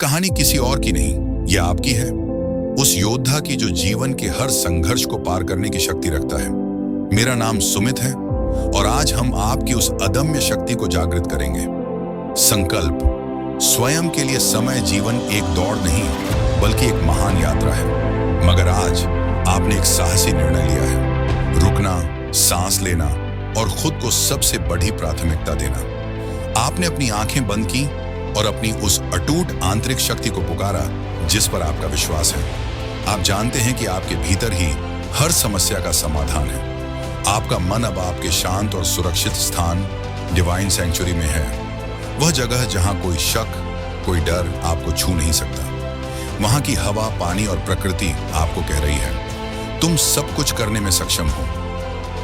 कहानी किसी और की नहीं, ये आपकी है। उस योद्धा की जो जीवन के हर संघर्ष को पार करने की शक्ति रखता है। मेरा नाम सुमित है और आज हम आपकी उस अदम्य शक्ति को जागृत करेंगे। संकल्प, स्वयं के लिए समय जीवन एक दौड़ नहीं बल्कि एक महान यात्रा है। मगर आज आपने एक साहसी निर्णय लिया है, रुकना, सांस लेना और खुद को सबसे बड़ी प्राथमिकता देना। आपने अपनी आंखें बंद की और अपनी उस अटूट आंतरिक शक्ति को पुकारा जिस पर आपका विश्वास है। आप जानते हैं कि आपके भीतर ही हर समस्या का समाधान है। आपका मन अब आपके शांत और सुरक्षित स्थान डिवाइन सेंचुरी में है, वह जगह जहां कोई शक, कोई डर आपको छू नहीं सकता। वहां की हवा, पानी और प्रकृति आपको कह रही है, तुम सब कुछ करने में सक्षम हो।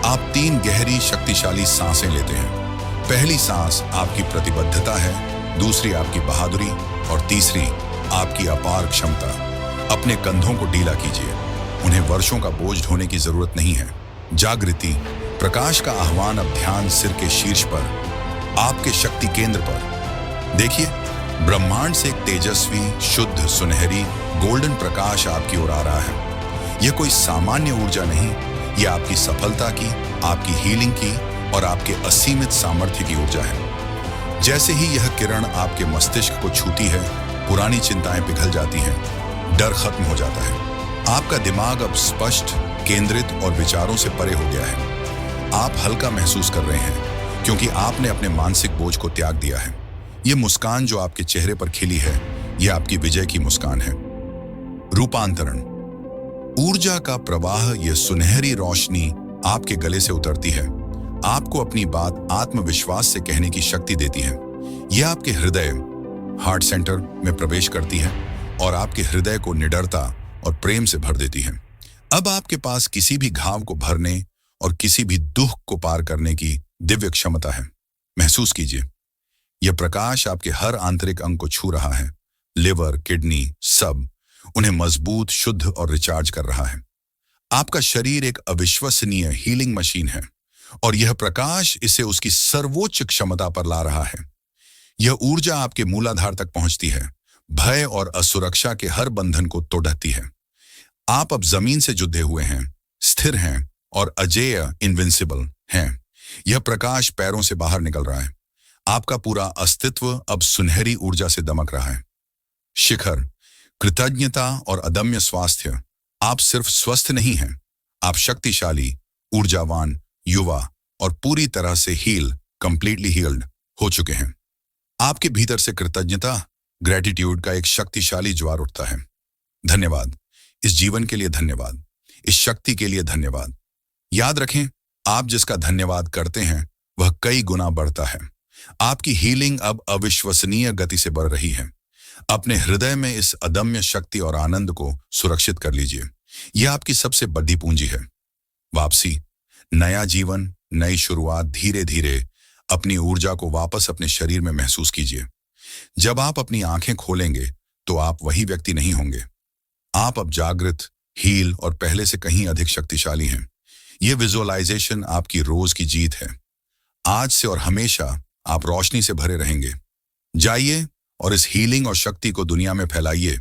आप 3 गहरी शक्तिशाली सांसें लेते हैं। पहली सांस आपकी प्रतिबद्धता है, दूसरी आपकी बहादुरी और तीसरी आपकी अपार क्षमता। अपने कंधों को ढीला कीजिए, उन्हें वर्षों का बोझ ढोने की जरूरत नहीं है। जागृति, प्रकाश का आह्वान अब ध्यान सिर के शीर्ष पर, आपके शक्ति केंद्र पर। देखिए, ब्रह्मांड से एक तेजस्वी, शुद्ध, सुनहरी, गोल्डन प्रकाश आपकी ओर आ रहा है। यह कोई सामान्य ऊर्जा नहीं, यह आपकी सफलता की, आपकी हीलिंग की और आपके असीमित सामर्थ्य की ऊर्जा है। जैसे ही यह किरण आपके मस्तिष्क को छूती है, पुरानी चिंताएं पिघल जाती हैं, डर खत्म हो जाता है। आपका दिमाग अब स्पष्ट, केंद्रित और विचारों से परे हो गया है। आप हल्का महसूस कर रहे हैं क्योंकि आपने अपने मानसिक बोझ को त्याग दिया है। यह मुस्कान जो आपके चेहरे पर खिली है, यह आपकी विजय की मुस्कान है। रूपांतरण, ऊर्जा का प्रवाह, यह सुनहरी रोशनी आपके गले से उतरती है, आपको अपनी बात आत्मविश्वास से कहने की शक्ति देती है। यह आपके हृदय, हार्ट सेंटर में प्रवेश करती है और आपके हृदय को निडरता और प्रेम से भर देती है। अब आपके पास किसी भी घाव को भरने और किसी भी दुख को पार करने की दिव्य क्षमता है। महसूस कीजिए, यह प्रकाश आपके हर आंतरिक अंग को छू रहा है। लिवर, किडनी, सब, उन्हें मजबूत, शुद्ध और रिचार्ज कर रहा है। आपका शरीर एक अविश्वसनीय हीलिंग मशीन है और यह प्रकाश इसे उसकी सर्वोच्च क्षमता पर ला रहा है। यह ऊर्जा आपके मूलाधार तक पहुंचती है, भय और असुरक्षा के हर बंधन को तोड़ती है। आप अब जमीन से जुड़े हुए हैं, स्थिर हैं और अजेय, इनविंसिबल हैं। यह प्रकाश पैरों से बाहर निकल रहा है। आपका पूरा अस्तित्व अब सुनहरी ऊर्जा से दमक रहा है। शिखर, कृतज्ञता और अदम्य स्वास्थ्य। आप सिर्फ स्वस्थ नहीं हैं, आप शक्तिशाली, ऊर्जावान, युवा और पूरी तरह से कंप्लीटली हील्ड हो चुके हैं। आपके भीतर से कृतज्ञता, ग्रेटिट्यूड का एक शक्तिशाली ज्वार उठता है। धन्यवाद, इस जीवन के लिए धन्यवाद, इस शक्ति के लिए धन्यवाद। याद रखें, आप जिसका धन्यवाद करते हैं वह कई गुना बढ़ता है। आपकी हीलिंग अब अविश्वसनीय गति से बढ़ रही है। अपने हृदय में इस अदम्य शक्ति और आनंद को सुरक्षित कर लीजिए। यह आपकी सबसे बड़ी पूंजी है। वापसी, नया जीवन, नई शुरुआत। धीरे धीरे अपनी ऊर्जा को वापस अपने शरीर में महसूस कीजिए। जब आप अपनी आंखें खोलेंगे तो आप वही व्यक्ति नहीं होंगे। आप अब जागृत, हील और पहले से कहीं अधिक शक्तिशाली हैं। यह विजुअलाइजेशन आपकी रोज की जीत है। आज से और हमेशा आप रोशनी से भरे रहेंगे। जाइए और इस हीलिंग और शक्ति को दुनिया में फैलाइए।